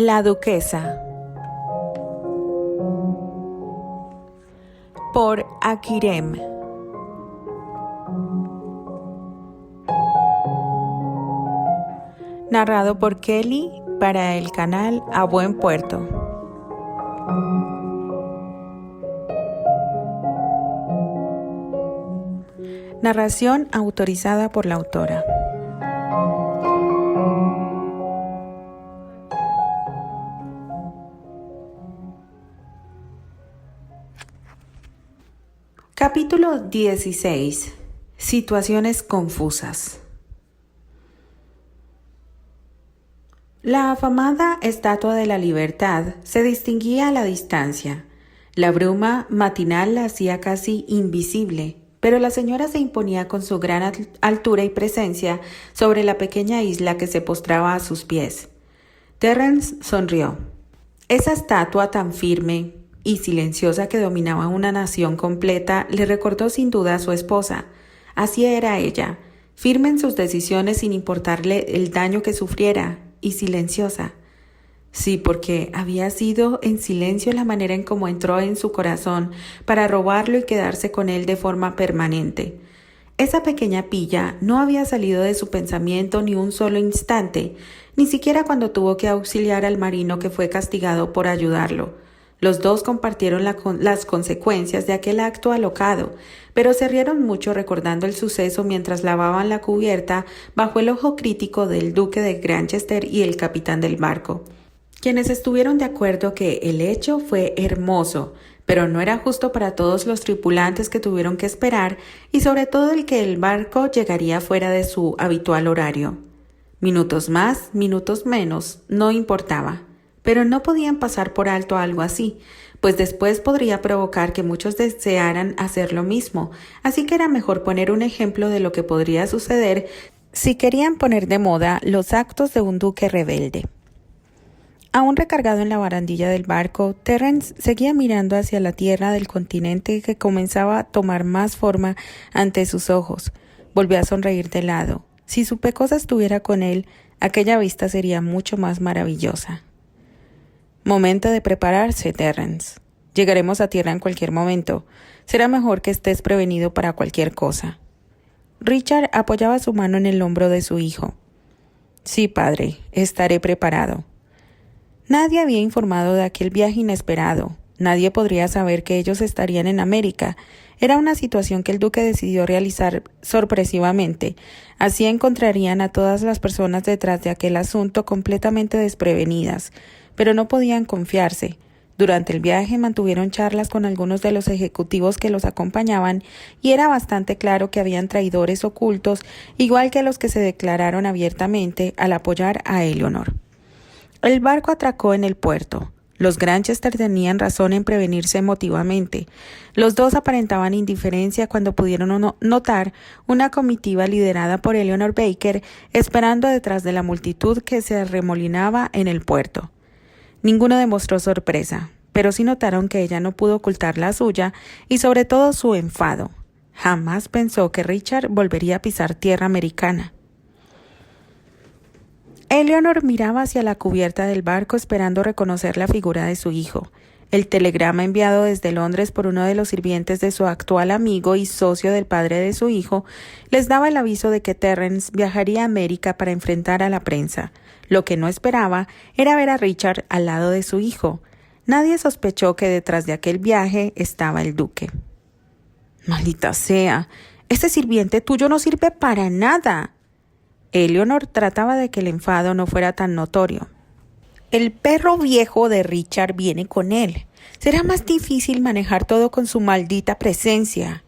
La duquesa, por Akirem. Narrado por Kelly para el canal A Buen Puerto. Narración autorizada por la autora. Capítulo 16. Situaciones confusas. La afamada Estatua de la Libertad se distinguía a la distancia. La bruma matinal la hacía casi invisible, pero la señora se imponía con su gran altura y presencia sobre la pequeña isla que se postraba a sus pies. Terence sonrió. Esa estatua tan firme y silenciosa que dominaba una nación completa le recordó sin duda a su esposa. Así era ella, firme en sus decisiones sin importarle el daño que sufriera, y silenciosa. Sí, porque había sido en silencio la manera en cómo entró en su corazón para robarlo y quedarse con él de forma permanente. Esa pequeña pilla no había salido de su pensamiento ni un solo instante, ni siquiera cuando tuvo que auxiliar al marino que fue castigado por ayudarlo. Los dos compartieron las consecuencias de aquel acto alocado, pero se rieron mucho recordando el suceso mientras lavaban la cubierta bajo el ojo crítico del duque de Granchester y el capitán del barco, quienes estuvieron de acuerdo que el hecho fue hermoso, pero no era justo para todos los tripulantes que tuvieron que esperar y sobre todo el que el barco llegaría fuera de su habitual horario. Minutos más, minutos menos, no importaba. Pero no podían pasar por alto algo así, pues después podría provocar que muchos desearan hacer lo mismo, así que era mejor poner un ejemplo de lo que podría suceder si querían poner de moda los actos de un duque rebelde. Aún recargado en la barandilla del barco, Terence seguía mirando hacia la tierra del continente que comenzaba a tomar más forma ante sus ojos. Volvió a sonreír de lado. Si su pecosa estuviera con él, aquella vista sería mucho más maravillosa. Momento de prepararse, Terence. Llegaremos a tierra en cualquier momento. Será mejor que estés prevenido para cualquier cosa. Richard apoyaba su mano en el hombro de su hijo. Sí, padre, estaré preparado. Nadie había informado de aquel viaje inesperado. Nadie podría saber que ellos estarían en América. Era una situación que el duque decidió realizar sorpresivamente. Así encontrarían a todas las personas detrás de aquel asunto completamente desprevenidas. Pero no podían confiarse. Durante el viaje mantuvieron charlas con algunos de los ejecutivos que los acompañaban y era bastante claro que habían traidores ocultos, igual que los que se declararon abiertamente al apoyar a Eleanor. El barco atracó en el puerto. Los Granchester tenían razón en prevenirse emotivamente. Los dos aparentaban indiferencia cuando pudieron notar una comitiva liderada por Eleanor Baker esperando detrás de la multitud que se arremolinaba en el puerto. Ninguno demostró sorpresa, pero sí notaron que ella no pudo ocultar la suya y sobre todo su enfado. Jamás pensó que Richard volvería a pisar tierra americana. Eleanor miraba hacia la cubierta del barco esperando reconocer la figura de su hijo. El telegrama enviado desde Londres por uno de los sirvientes de su actual amigo y socio del padre de su hijo les daba el aviso de que Terence viajaría a América para enfrentar a la prensa. Lo que no esperaba era ver a Richard al lado de su hijo. Nadie sospechó que detrás de aquel viaje estaba el duque. «Maldita sea, ese sirviente tuyo no sirve para nada». Eleanor trataba de que el enfado no fuera tan notorio. «El perro viejo de Richard viene con él. Será más difícil manejar todo con su maldita presencia».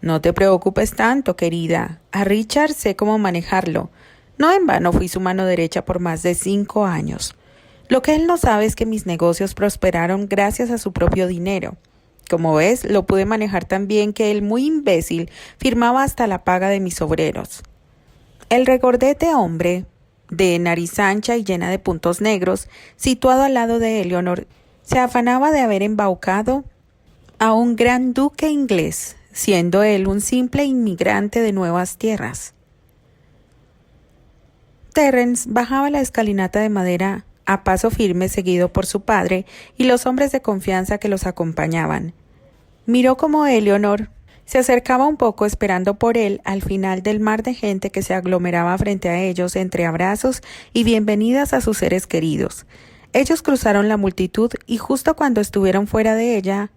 «No te preocupes tanto, querida. A Richard sé cómo manejarlo. No en vano fui su mano derecha por más de 5 años. Lo que él no sabe es que mis negocios prosperaron gracias a su propio dinero. Como ves, lo pude manejar tan bien que el muy imbécil firmaba hasta la paga de mis obreros». El regordete hombre, de nariz ancha y llena de puntos negros, situado al lado de Eleanor, se afanaba de haber embaucado a un gran duque inglés, siendo él un simple inmigrante de nuevas tierras. Terence bajaba la escalinata de madera a paso firme seguido por su padre y los hombres de confianza que los acompañaban. Miró cómo Eleanor se acercaba un poco esperando por él al final del mar de gente que se aglomeraba frente a ellos entre abrazos y bienvenidas a sus seres queridos. Ellos cruzaron la multitud y justo cuando estuvieron fuera de ella,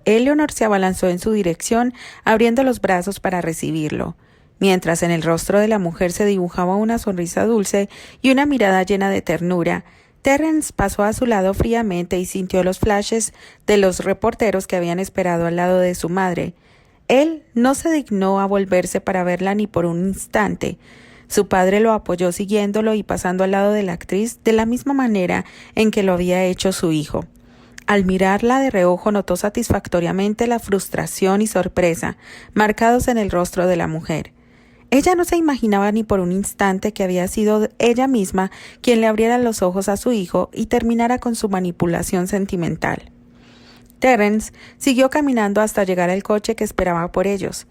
Eleanor se abalanzó en su dirección, abriendo los brazos para recibirlo. Mientras en el rostro de la mujer se dibujaba una sonrisa dulce y una mirada llena de ternura, Terence pasó a su lado fríamente y sintió los flashes de los reporteros que habían esperado al lado de su madre. Él no se dignó a volverse para verla ni por un instante. Su padre lo apoyó siguiéndolo y pasando al lado de la actriz de la misma manera en que lo había hecho su hijo. Al mirarla de reojo notó satisfactoriamente la frustración y sorpresa marcados en el rostro de la mujer. Ella no se imaginaba ni por un instante que había sido ella misma quien le abriera los ojos a su hijo y terminara con su manipulación sentimental. Terence siguió caminando hasta llegar al coche que esperaba por ellos.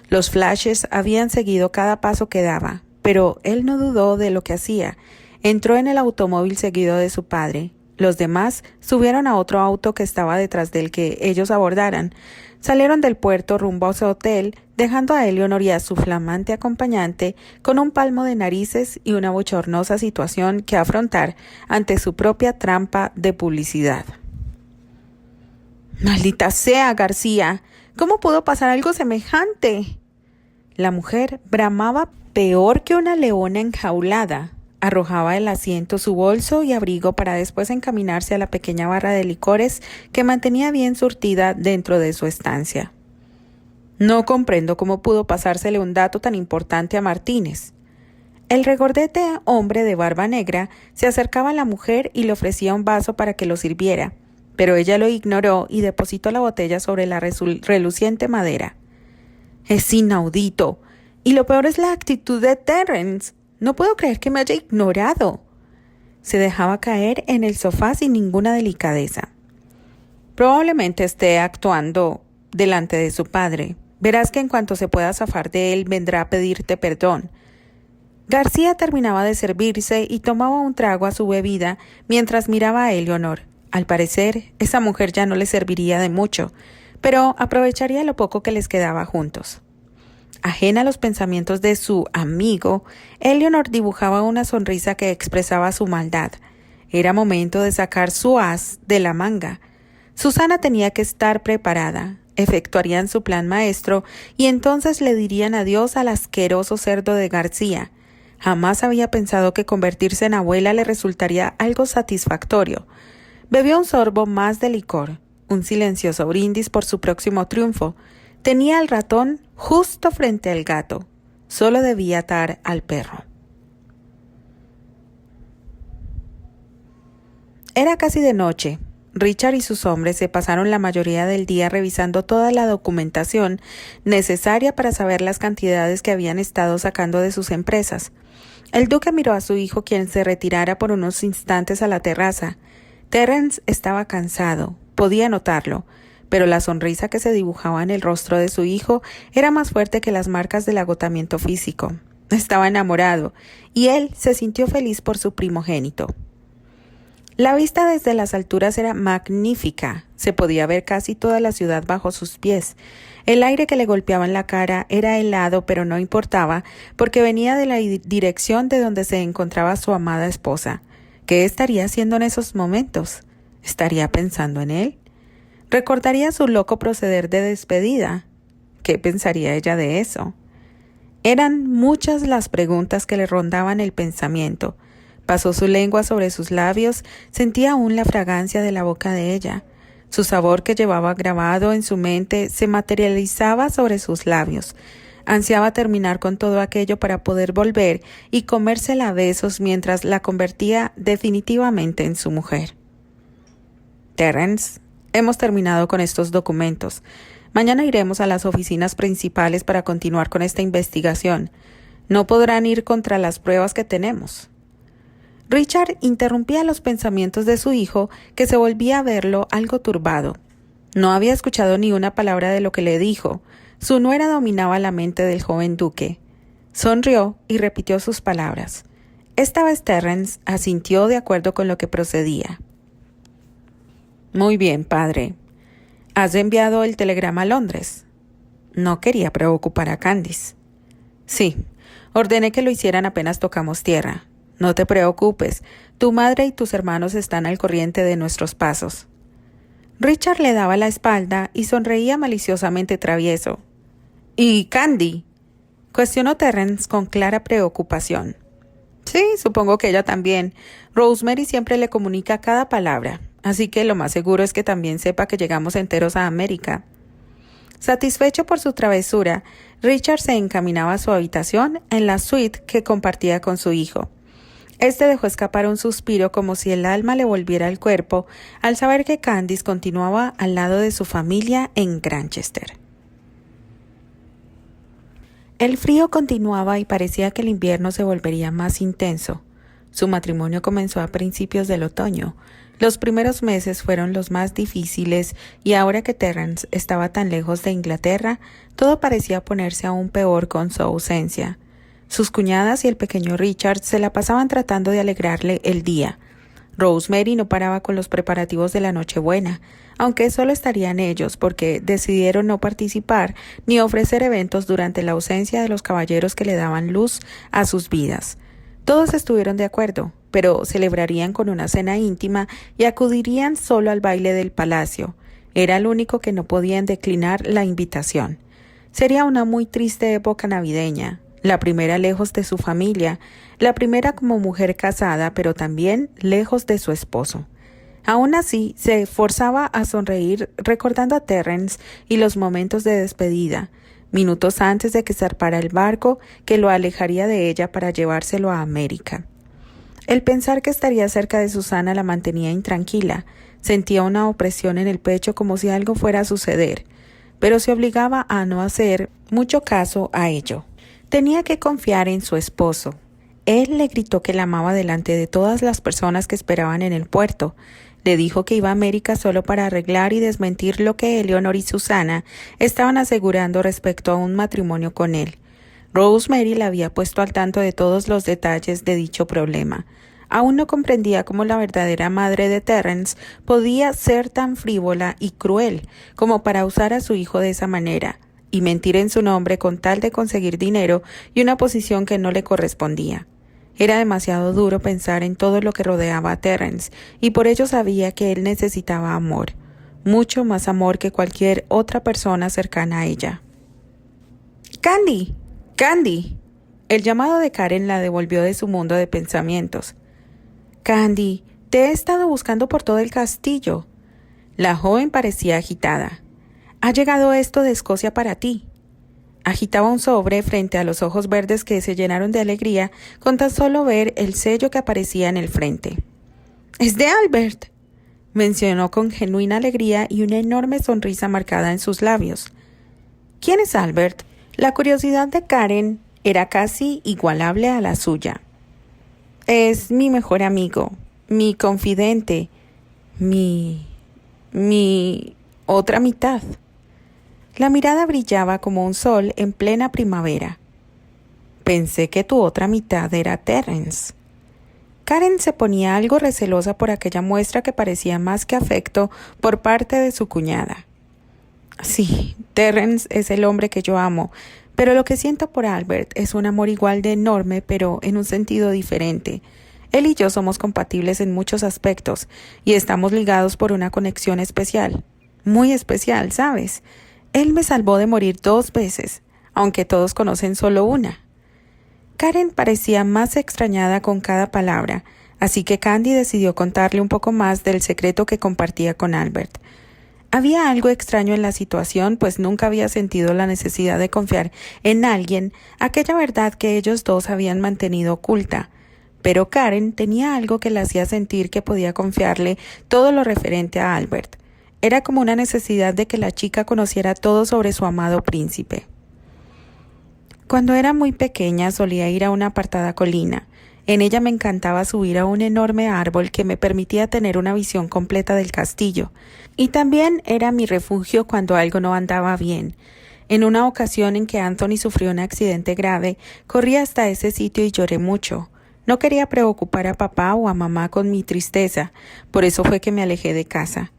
Los flashes habían seguido cada paso que daba, pero él no dudó de lo que hacía. Entró en el automóvil seguido de su padre. Los demás subieron a otro auto que estaba detrás del que ellos abordaran. Salieron del puerto rumbo a su hotel, dejando a Eleanor y a su flamante acompañante con un palmo de narices y una bochornosa situación que afrontar ante su propia trampa de publicidad. «¡Maldita sea, García! ¿Cómo pudo pasar algo semejante?». La mujer bramaba peor que una leona enjaulada. Arrojaba del asiento su bolso y abrigo para después encaminarse a la pequeña barra de licores que mantenía bien surtida dentro de su estancia. «No comprendo cómo pudo pasársele un dato tan importante a Martínez». El regordete hombre de barba negra se acercaba a la mujer y le ofrecía un vaso para que lo sirviera, pero ella lo ignoró y depositó la botella sobre la reluciente madera. «Es inaudito. Y lo peor es la actitud de Terence. No puedo creer que me haya ignorado». Se dejaba caer en el sofá sin ninguna delicadeza. «Probablemente esté actuando delante de su padre. Verás que en cuanto se pueda zafar de él, vendrá a pedirte perdón». García terminaba de servirse y tomaba un trago a su bebida mientras miraba a Eleanor. Al parecer, esa mujer ya no le serviría de mucho, pero aprovecharía lo poco que les quedaba juntos. Ajena a los pensamientos de su amigo, Eleanor dibujaba una sonrisa que expresaba su maldad. Era momento de sacar su as de la manga. Susana tenía que estar preparada. Efectuarían su plan maestro y entonces le dirían adiós al asqueroso cerdo de García. Jamás había pensado que convertirse en abuela le resultaría algo satisfactorio. Bebió un sorbo más de licor, un silencioso brindis por su próximo triunfo. Tenía al ratón justo frente al gato. Solo debía atar al perro. Era casi de noche. Richard y sus hombres se pasaron la mayoría del día revisando toda la documentación necesaria para saber las cantidades que habían estado sacando de sus empresas. El duque miró a su hijo, quien se retirara por unos instantes a la terraza. Terence estaba cansado, podía notarlo, pero la sonrisa que se dibujaba en el rostro de su hijo era más fuerte que las marcas del agotamiento físico. Estaba enamorado, y él se sintió feliz por su primogénito. La vista desde las alturas era magnífica. Se podía ver casi toda la ciudad bajo sus pies. El aire que le golpeaba en la cara era helado, pero no importaba, porque venía de la dirección de donde se encontraba su amada esposa. ¿Qué estaría haciendo en esos momentos? ¿Estaría pensando en él? ¿Recordaría su loco proceder de despedida? ¿Qué pensaría ella de eso? Eran muchas las preguntas que le rondaban el pensamiento. Pasó su lengua sobre sus labios, sentía aún la fragancia de la boca de ella. Su sabor que llevaba grabado en su mente se materializaba sobre sus labios. Ansiaba terminar con todo aquello para poder volver y comérsela a besos mientras la convertía definitivamente en su mujer. «Terence, hemos terminado con estos documentos. Mañana iremos a las oficinas principales para continuar con esta investigación. No podrán ir contra las pruebas que tenemos». Richard interrumpía los pensamientos de su hijo, que se volvía a verlo algo turbado. No había escuchado ni una palabra de lo que le dijo. Su nuera dominaba la mente del joven duque. Sonrió y repitió sus palabras. Esta vez Terence asintió de acuerdo con lo que procedía. Muy bien, padre. ¿Has enviado el telegrama a Londres? No quería preocupar a Candice. Sí, ordené que lo hicieran apenas tocamos tierra. No te preocupes, tu madre y tus hermanos están al corriente de nuestros pasos. Richard le daba la espalda y sonreía maliciosamente travieso. ¿Y Candy? Cuestionó Terence con clara preocupación. Sí, supongo que ella también. Rosemary siempre le comunica cada palabra, así que lo más seguro es que también sepa que llegamos enteros a América. Satisfecho por su travesura, Richard se encaminaba a su habitación en la suite que compartía con su hijo. Este dejó escapar un suspiro como si el alma le volviera al cuerpo al saber que Candice continuaba al lado de su familia en Grantchester. El frío continuaba y parecía que el invierno se volvería más intenso. Su matrimonio comenzó a principios del otoño. Los primeros meses fueron los más difíciles y ahora que Terence estaba tan lejos de Inglaterra, todo parecía ponerse aún peor con su ausencia. Sus cuñadas y el pequeño Richard se la pasaban tratando de alegrarle el día. Rosemary no paraba con los preparativos de la Nochebuena, aunque solo estarían ellos porque decidieron no participar ni ofrecer eventos durante la ausencia de los caballeros que le daban luz a sus vidas. Todos estuvieron de acuerdo, pero celebrarían con una cena íntima y acudirían solo al baile del palacio. Era el único que no podían declinar la invitación. Sería una muy triste época navideña. La primera lejos de su familia, la primera como mujer casada, pero también lejos de su esposo. Aún así, se forzaba a sonreír recordando a Terence y los momentos de despedida, minutos antes de que zarpara el barco que lo alejaría de ella para llevárselo a América. El pensar que estaría cerca de Susana la mantenía intranquila, sentía una opresión en el pecho como si algo fuera a suceder, pero se obligaba a no hacer mucho caso a ello. Tenía que confiar en su esposo. Él le gritó que la amaba delante de todas las personas que esperaban en el puerto. Le dijo que iba a América solo para arreglar y desmentir lo que Eleanor y Susana estaban asegurando respecto a un matrimonio con él. Rosemary le había puesto al tanto de todos los detalles de dicho problema. Aún no comprendía cómo la verdadera madre de Terence podía ser tan frívola y cruel como para usar a su hijo de esa manera y mentir en su nombre con tal de conseguir dinero y una posición que no le correspondía. Era demasiado duro pensar en todo lo que rodeaba a Terence, y por ello sabía que él necesitaba amor, mucho más amor que cualquier otra persona cercana a ella. ¡Candy! ¡Candy! El llamado de Karen la devolvió de su mundo de pensamientos. «Candy, te he estado buscando por todo el castillo». La joven parecía agitada. «Ha llegado esto de Escocia para ti». Agitaba un sobre frente a los ojos verdes que se llenaron de alegría con tan solo ver el sello que aparecía en el frente. «Es de Albert», mencionó con genuina alegría y una enorme sonrisa marcada en sus labios. «¿Quién es Albert?». La curiosidad de Karen era casi igualable a la suya. «Es mi mejor amigo, mi confidente, mi otra mitad». La mirada brillaba como un sol en plena primavera. «Pensé que tu otra mitad era Terence». Karen se ponía algo recelosa por aquella muestra que parecía más que afecto por parte de su cuñada. «Sí, Terence es el hombre que yo amo, pero lo que siento por Albert es un amor igual de enorme, pero en un sentido diferente. Él y yo somos compatibles en muchos aspectos y estamos ligados por una conexión especial. Muy especial, ¿sabes? Él me salvó de morir 2 veces, aunque todos conocen solo una». Karen parecía más extrañada con cada palabra, así que Candy decidió contarle un poco más del secreto que compartía con Albert. Había algo extraño en la situación, pues nunca había sentido la necesidad de confiar en alguien aquella verdad que ellos dos habían mantenido oculta. Pero Karen tenía algo que le hacía sentir que podía confiarle todo lo referente a Albert. Era como una necesidad de que la chica conociera todo sobre su amado príncipe. Cuando era muy pequeña solía ir a una apartada colina. En ella me encantaba subir a un enorme árbol que me permitía tener una visión completa del castillo. Y también era mi refugio cuando algo no andaba bien. En una ocasión en que Anthony sufrió un accidente grave, corrí hasta ese sitio y lloré mucho. No quería preocupar a papá o a mamá con mi tristeza, por eso fue que me alejé de casa.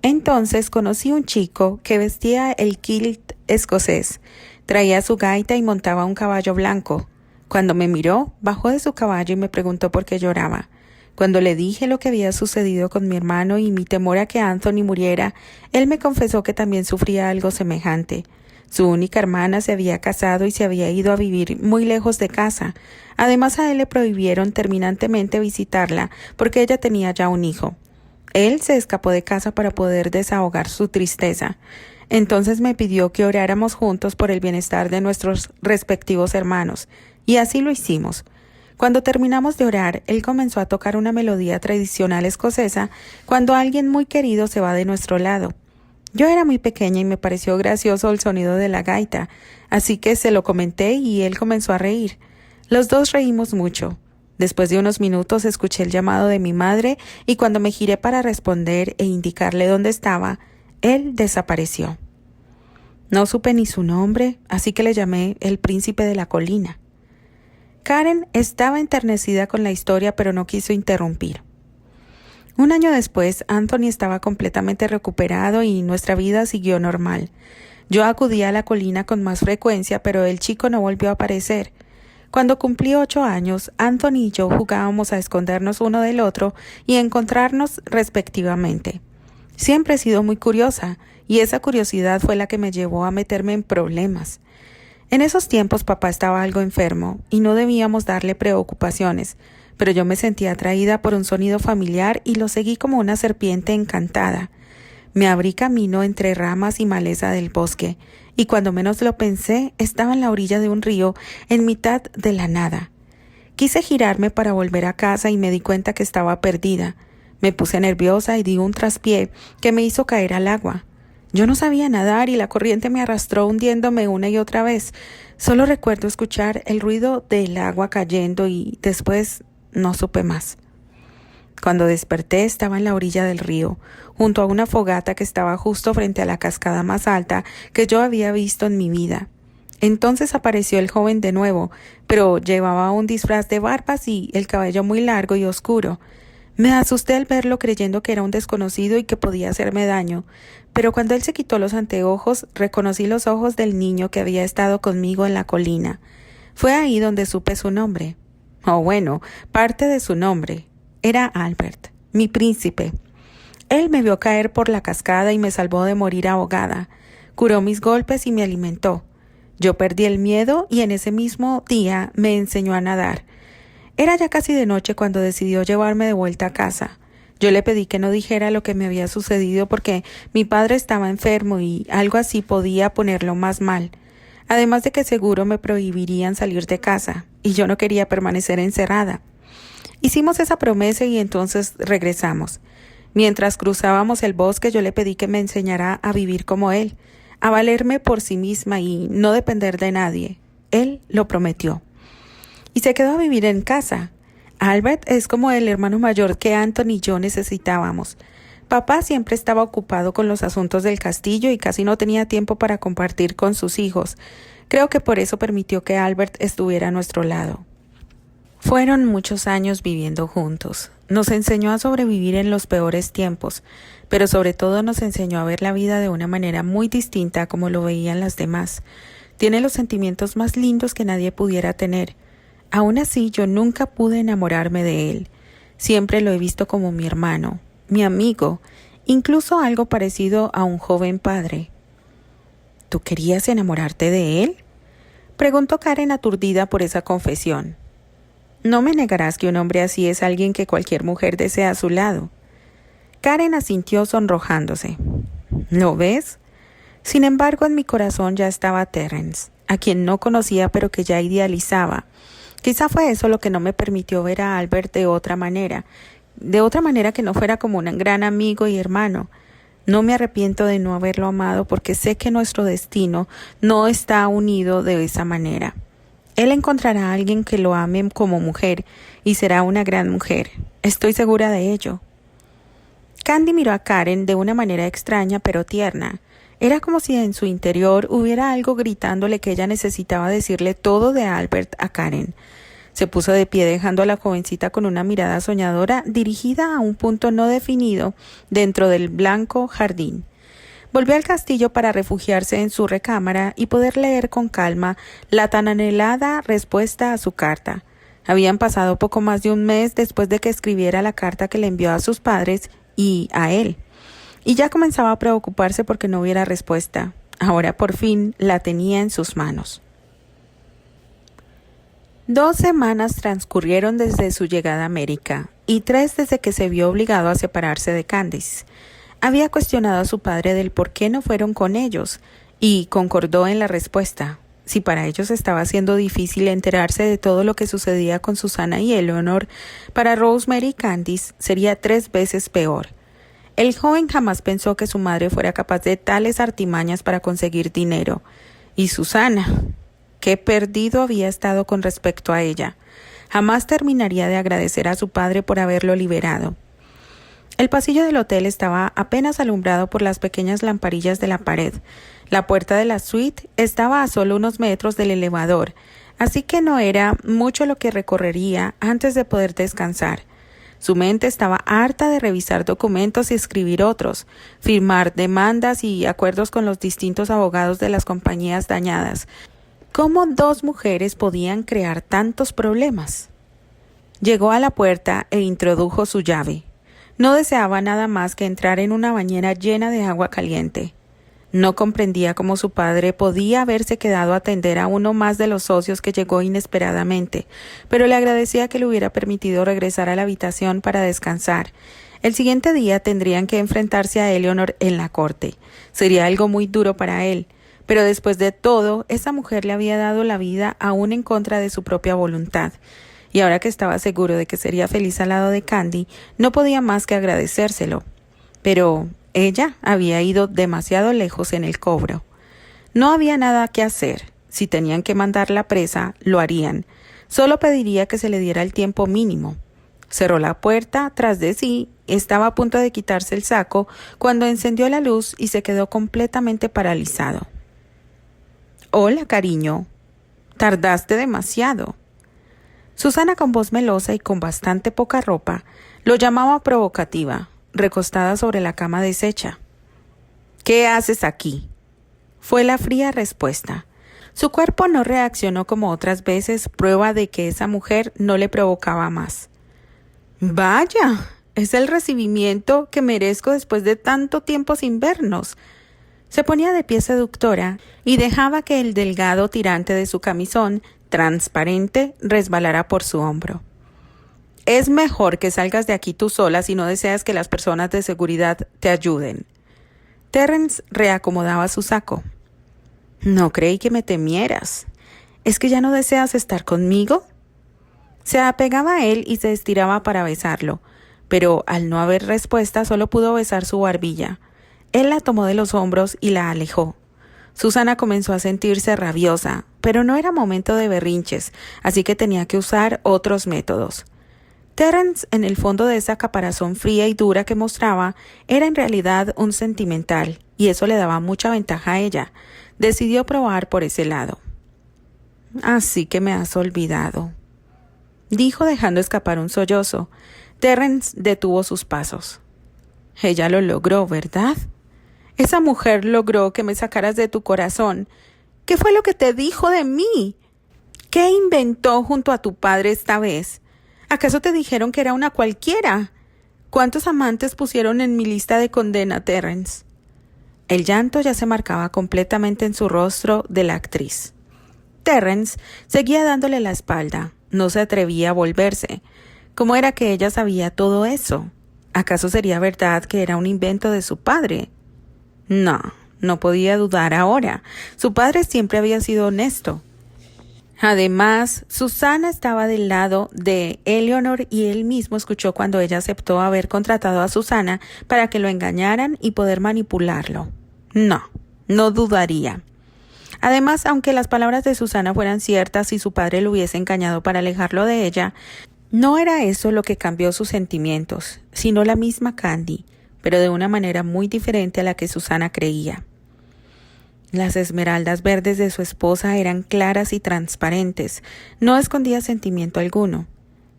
Entonces conocí un chico que vestía el kilt escocés, traía su gaita y montaba un caballo blanco. Cuando me miró, bajó de su caballo y me preguntó por qué lloraba. Cuando le dije lo que había sucedido con mi hermano y mi temor a que Anthony muriera, él me confesó que también sufría algo semejante. Su única hermana se había casado y se había ido a vivir muy lejos de casa. Además, a él le prohibieron terminantemente visitarla porque ella tenía ya un hijo. Él se escapó de casa para poder desahogar su tristeza. Entonces me pidió que oráramos juntos por el bienestar de nuestros respectivos hermanos, y así lo hicimos. Cuando terminamos de orar, él comenzó a tocar una melodía tradicional escocesa cuando alguien muy querido se va de nuestro lado. Yo era muy pequeña y me pareció gracioso el sonido de la gaita, así que se lo comenté y él comenzó a reír. Los dos reímos mucho. Después de unos minutos escuché el llamado de mi madre y cuando me giré para responder e indicarle dónde estaba, él desapareció. No supe ni su nombre, así que le llamé el príncipe de la colina. Karen estaba enternecida con la historia, pero no quiso interrumpir. Un año después, Anthony estaba completamente recuperado y nuestra vida siguió normal. Yo acudía a la colina con más frecuencia, pero el chico no volvió a aparecer. Cuando cumplí 8 años, Anthony y yo jugábamos a escondernos uno del otro y encontrarnos respectivamente. Siempre he sido muy curiosa, y esa curiosidad fue la que me llevó a meterme en problemas. En esos tiempos papá estaba algo enfermo y no debíamos darle preocupaciones, pero yo me sentía atraída por un sonido familiar y lo seguí como una serpiente encantada. Me abrí camino entre ramas y maleza del bosque, y cuando menos lo pensé, estaba en la orilla de un río, en mitad de la nada. Quise girarme para volver a casa y me di cuenta que estaba perdida. Me puse nerviosa y di un traspié que me hizo caer al agua. Yo no sabía nadar y la corriente me arrastró hundiéndome una y otra vez. Solo recuerdo escuchar el ruido del agua cayendo y después no supe más. Cuando desperté estaba en la orilla del río, junto a una fogata que estaba justo frente a la cascada más alta que yo había visto en mi vida. Entonces apareció el joven de nuevo, pero llevaba un disfraz de barbas y el cabello muy largo y oscuro. Me asusté al verlo creyendo que era un desconocido y que podía hacerme daño, pero cuando él se quitó los anteojos, reconocí los ojos del niño que había estado conmigo en la colina. Fue ahí donde supe su nombre. O bueno, parte de su nombre. Era Albert, mi príncipe. Él me vio caer por la cascada y me salvó de morir ahogada. Curó mis golpes y me alimentó. Yo perdí el miedo y en ese mismo día me enseñó a nadar. Era ya casi de noche cuando decidió llevarme de vuelta a casa. Yo le pedí que no dijera lo que me había sucedido porque mi padre estaba enfermo y algo así podía ponerlo más mal. Además de que seguro me prohibirían salir de casa y yo no quería permanecer encerrada. Hicimos esa promesa y entonces regresamos. Mientras cruzábamos el bosque yo le pedí que me enseñara a vivir como él, a valerme por sí misma y no depender de nadie. Él lo prometió. Y se quedó a vivir en casa. Albert es como el hermano mayor que Anthony y yo necesitábamos. Papá siempre estaba ocupado con los asuntos del castillo y casi no tenía tiempo para compartir con sus hijos. Creo que por eso permitió que Albert estuviera a nuestro lado. Fueron muchos años viviendo juntos. Nos enseñó a sobrevivir en los peores tiempos, pero sobre todo nos enseñó a ver la vida de una manera muy distinta a como lo veían las demás. Tiene los sentimientos más lindos que nadie pudiera tener. Aún así, yo nunca pude enamorarme de él. Siempre lo he visto como mi hermano, mi amigo, incluso algo parecido a un joven padre. ¿Tú querías enamorarte de él?, preguntó Karen aturdida por esa confesión. No me negarás que un hombre así es alguien que cualquier mujer desea a su lado. Karen asintió sonrojándose. ¿Lo ves? Sin embargo, en mi corazón ya estaba Terence, a quien no conocía pero que ya idealizaba. Quizá fue eso lo que no me permitió ver a Albert de otra manera que no fuera como un gran amigo y hermano. No me arrepiento de no haberlo amado porque sé que nuestro destino no está unido de esa manera. Él encontrará a alguien que lo ame como mujer y será una gran mujer. Estoy segura de ello. Candy miró a Karen de una manera extraña pero tierna. Era como si en su interior hubiera algo gritándole que ella necesitaba decirle todo de Albert a Karen. Se puso de pie dejando a la jovencita con una mirada soñadora dirigida a un punto no definido dentro del blanco jardín. Volvió al castillo para refugiarse en su recámara y poder leer con calma la tan anhelada respuesta a su carta. Habían pasado poco más de un mes después de que escribiera la carta que le envió a sus padres y a él, y ya comenzaba a preocuparse porque no hubiera respuesta. Ahora por fin la tenía en sus manos. 2 semanas transcurrieron desde su llegada a América y 3 desde que se vio obligado a separarse de Candice. Había cuestionado a su padre del por qué no fueron con ellos y concordó en la respuesta. Si para ellos estaba siendo difícil enterarse de todo lo que sucedía con Susana y Eleanor, para Rosemary y Candice sería 3 veces peor. El joven jamás pensó que su madre fuera capaz de tales artimañas para conseguir dinero. Y Susana, qué perdido había estado con respecto a ella. Jamás terminaría de agradecer a su padre por haberlo liberado. El pasillo del hotel estaba apenas alumbrado por las pequeñas lamparillas de la pared. La puerta de la suite estaba a solo unos metros del elevador, así que no era mucho lo que recorrería antes de poder descansar. Su mente estaba harta de revisar documentos y escribir otros, firmar demandas y acuerdos con los distintos abogados de las compañías dañadas. ¿Cómo 2 mujeres podían crear tantos problemas? Llegó a la puerta e introdujo su llave. No deseaba nada más que entrar en una bañera llena de agua caliente. No comprendía cómo su padre podía haberse quedado a atender a uno más de los socios que llegó inesperadamente, pero le agradecía que le hubiera permitido regresar a la habitación para descansar. El siguiente día tendrían que enfrentarse a Eleanor en la corte. Sería algo muy duro para él, pero después de todo, esa mujer le había dado la vida aún en contra de su propia voluntad. Y ahora que estaba seguro de que sería feliz al lado de Candy, no podía más que agradecérselo. Pero ella había ido demasiado lejos en el cobro. No había nada que hacer. Si tenían que mandar la presa, lo harían. Solo pediría que se le diera el tiempo mínimo. Cerró la puerta tras de sí. Estaba a punto de quitarse el saco cuando encendió la luz y se quedó completamente paralizado. «Hola, cariño. Tardaste demasiado». Susana, con voz melosa y con bastante poca ropa, lo llamaba provocativa, recostada sobre la cama deshecha. «¿Qué haces aquí?», fue la fría respuesta. Su cuerpo no reaccionó como otras veces, prueba de que esa mujer no le provocaba más. «Vaya, es el recibimiento que merezco después de tanto tiempo sin vernos». Se ponía de pie seductora y dejaba que el delgado tirante de su camisón transparente resbalara por su hombro. «Es mejor que salgas de aquí tú sola si no deseas que las personas de seguridad te ayuden». Terrence reacomodaba su saco. «No creí que me temieras. ¿Es que ya no deseas estar conmigo?». Se apegaba a él y se estiraba para besarlo, pero al no haber respuesta solo pudo besar su barbilla. Él la tomó de los hombros y la alejó. Susana comenzó a sentirse rabiosa, pero no era momento de berrinches, así que tenía que usar otros métodos. Terrence, en el fondo de esa caparazón fría y dura que mostraba, era en realidad un sentimental, y eso le daba mucha ventaja a ella. Decidió probar por ese lado. «Así que me has olvidado», dijo dejando escapar un sollozo. Terrence detuvo sus pasos. «Ella lo logró, ¿verdad? Esa mujer logró que me sacaras de tu corazón. ¿Qué fue lo que te dijo de mí? ¿Qué inventó junto a tu padre esta vez? ¿Acaso te dijeron que era una cualquiera? ¿Cuántos amantes pusieron en mi lista de condena, Terrence?» El llanto ya se marcaba completamente en su rostro de la actriz. Terrence seguía dándole la espalda. No se atrevía a volverse. ¿Cómo era que ella sabía todo eso? ¿Acaso sería verdad que era un invento de su padre? No podía dudar ahora. Su padre siempre había sido honesto. Además, Susana estaba del lado de Eleanor y él mismo escuchó cuando ella aceptó haber contratado a Susana para que lo engañaran y poder manipularlo. No dudaría. Además, aunque las palabras de Susana fueran ciertas y su padre lo hubiese engañado para alejarlo de ella, no era eso lo que cambió sus sentimientos, sino la misma Candy, pero de una manera muy diferente a la que Susana creía. Las esmeraldas verdes de su esposa eran claras y transparentes, no escondía sentimiento alguno.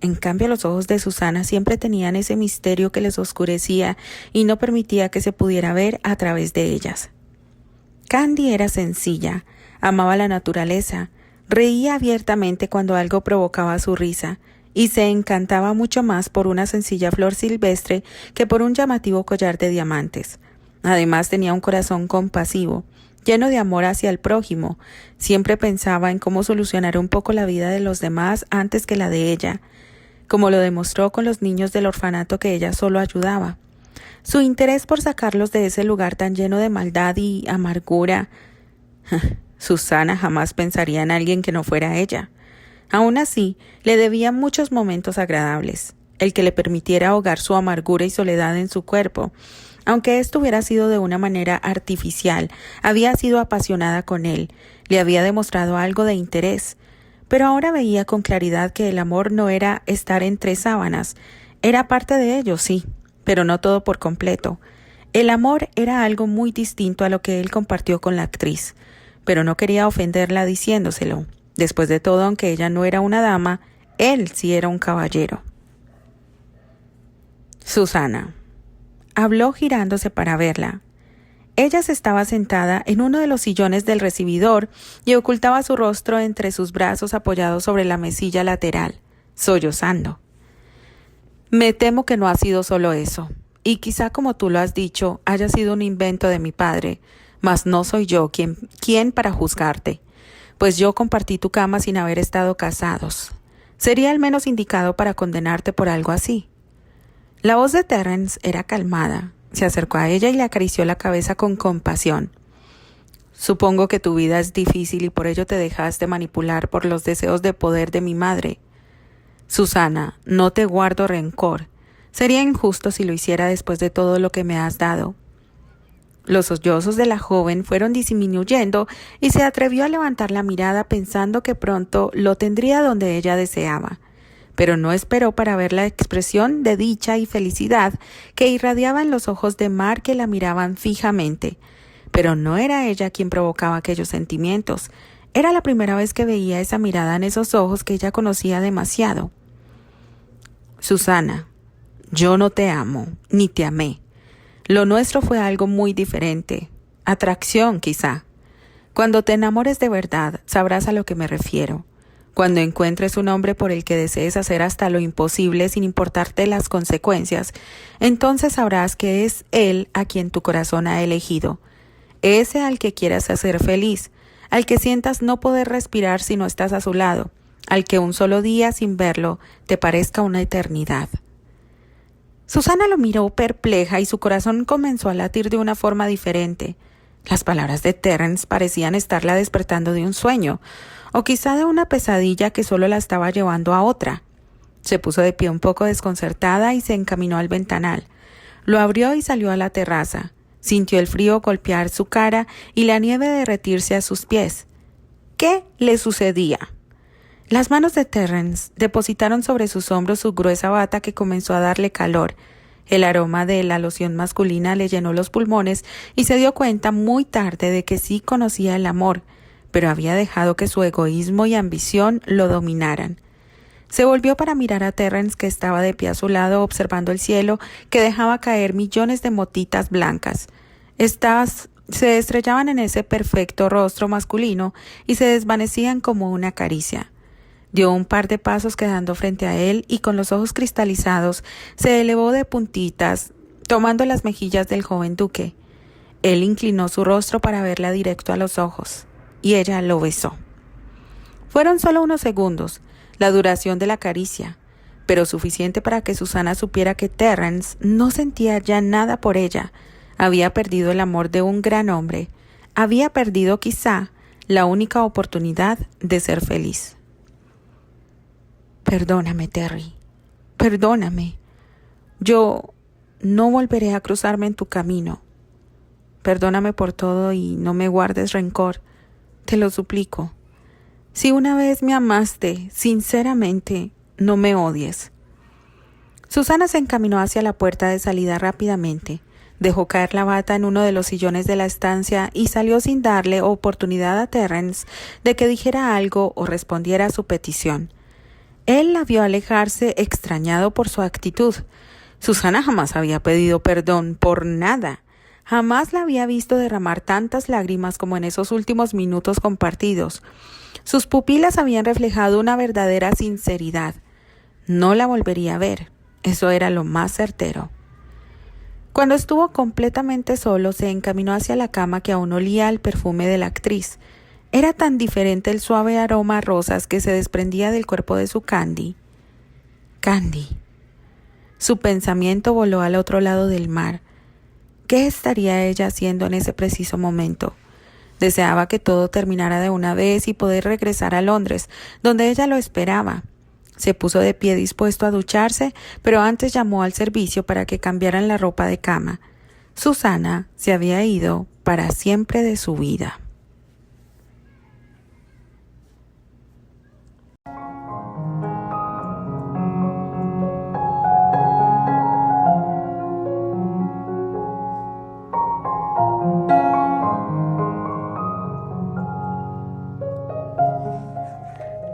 En cambio, los ojos de Susana siempre tenían ese misterio que les oscurecía y no permitía que se pudiera ver a través de ellas. Candy era sencilla, amaba la naturaleza, reía abiertamente cuando algo provocaba su risa y se encantaba mucho más por una sencilla flor silvestre que por un llamativo collar de diamantes. Además, tenía un corazón compasivo, lleno de amor hacia el prójimo. Siempre pensaba en cómo solucionar un poco la vida de los demás antes que la de ella, como lo demostró con los niños del orfanato que ella solo ayudaba. Su interés por sacarlos de ese lugar tan lleno de maldad y amargura. Susana jamás pensaría en alguien que no fuera ella. Aún así, le debía muchos momentos agradables, el que le permitiera ahogar su amargura y soledad en su cuerpo. Aunque esto hubiera sido de una manera artificial, había sido apasionada con él, le había demostrado algo de interés. Pero ahora veía con claridad que el amor no era estar entre sábanas, era parte de ello, sí, pero no todo por completo. El amor era algo muy distinto a lo que él compartió con la actriz, pero no quería ofenderla diciéndoselo. Después de todo, aunque ella no era una dama, él sí era un caballero. Susana habló girándose para verla. Ella se estaba sentada en uno de los sillones del recibidor y ocultaba su rostro entre sus brazos apoyados sobre la mesilla lateral, sollozando. Me temo que no ha sido solo eso, y quizá como tú lo has dicho, haya sido un invento de mi padre, mas no soy yo quien para juzgarte, pues yo compartí tu cama sin haber estado casados. Sería el menos indicado para condenarte por algo así. La voz de Terence era calmada. Se acercó a ella y le acarició la cabeza con compasión. Supongo que tu vida es difícil y por ello te dejaste manipular por los deseos de poder de mi madre. Susana, no te guardo rencor. Sería injusto si lo hiciera después de todo lo que me has dado. Los sollozos de la joven fueron disminuyendo y se atrevió a levantar la mirada pensando que pronto lo tendría donde ella deseaba. Pero no esperó para ver la expresión de dicha y felicidad que irradiaba en los ojos de Mar que la miraban fijamente. Pero no era ella quien provocaba aquellos sentimientos. Era la primera vez que veía esa mirada en esos ojos que ella conocía demasiado. Susana, yo no te amo, ni te amé. Lo nuestro fue algo muy diferente. Atracción, quizá. Cuando te enamores de verdad, sabrás a lo que me refiero. Cuando encuentres un hombre por el que desees hacer hasta lo imposible sin importarte las consecuencias, entonces sabrás que es él a quien tu corazón ha elegido. Ese al que quieras hacer feliz, al que sientas no poder respirar si no estás a su lado, al que un solo día sin verlo te parezca una eternidad. Susana lo miró perpleja y su corazón comenzó a latir de una forma diferente. Las palabras de Terence parecían estarla despertando de un sueño, o quizá de una pesadilla que solo la estaba llevando a otra. Se puso de pie un poco desconcertada y se encaminó al ventanal. Lo abrió y salió a la terraza. Sintió el frío golpear su cara y la nieve derretirse a sus pies. ¿Qué le sucedía? Las manos de Terence depositaron sobre sus hombros su gruesa bata que comenzó a darle calor. El aroma de la loción masculina le llenó los pulmones y se dio cuenta muy tarde de que sí conocía el amor, pero había dejado que su egoísmo y ambición lo dominaran. Se volvió para mirar a Terence, que estaba de pie a su lado observando el cielo que dejaba caer millones de motitas blancas. Estas se estrellaban en ese perfecto rostro masculino y se desvanecían como una caricia. Dio un par de pasos quedando frente a él y con los ojos cristalizados se elevó de puntitas, tomando las mejillas del joven duque. Él inclinó su rostro para verla directo a los ojos, y ella lo besó. Fueron solo unos segundos, la duración de la caricia, pero suficiente para que Susana supiera que Terence no sentía ya nada por ella. Había perdido el amor de un gran hombre. Había perdido quizá la única oportunidad de ser feliz. Perdóname, Terry. Perdóname. Yo no volveré a cruzarme en tu camino. Perdóname por todo y no me guardes rencor. Te lo suplico. Si una vez me amaste, sinceramente, no me odies. Susana se encaminó hacia la puerta de salida rápidamente. Dejó caer la bata en uno de los sillones de la estancia y salió sin darle oportunidad a Terence de que dijera algo o respondiera a su petición. Él la vio alejarse extrañado por su actitud. Susana jamás había pedido perdón por nada. Jamás la había visto derramar tantas lágrimas como en esos últimos minutos compartidos. Sus pupilas habían reflejado una verdadera sinceridad. No la volvería a ver. Eso era lo más certero. Cuando estuvo completamente solo, se encaminó hacia la cama que aún olía al perfume de la actriz. Era tan diferente el suave aroma a rosas que se desprendía del cuerpo de su Candy. Candy. Su pensamiento voló al otro lado del mar. ¿Qué estaría ella haciendo en ese preciso momento? Deseaba que todo terminara de una vez y poder regresar a Londres, donde ella lo esperaba. Se puso de pie dispuesto a ducharse, pero antes llamó al servicio para que cambiaran la ropa de cama. Susana se había ido para siempre de su vida.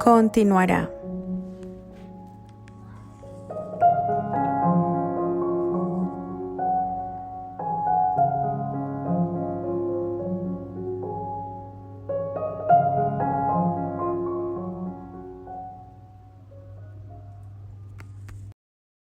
Continuará.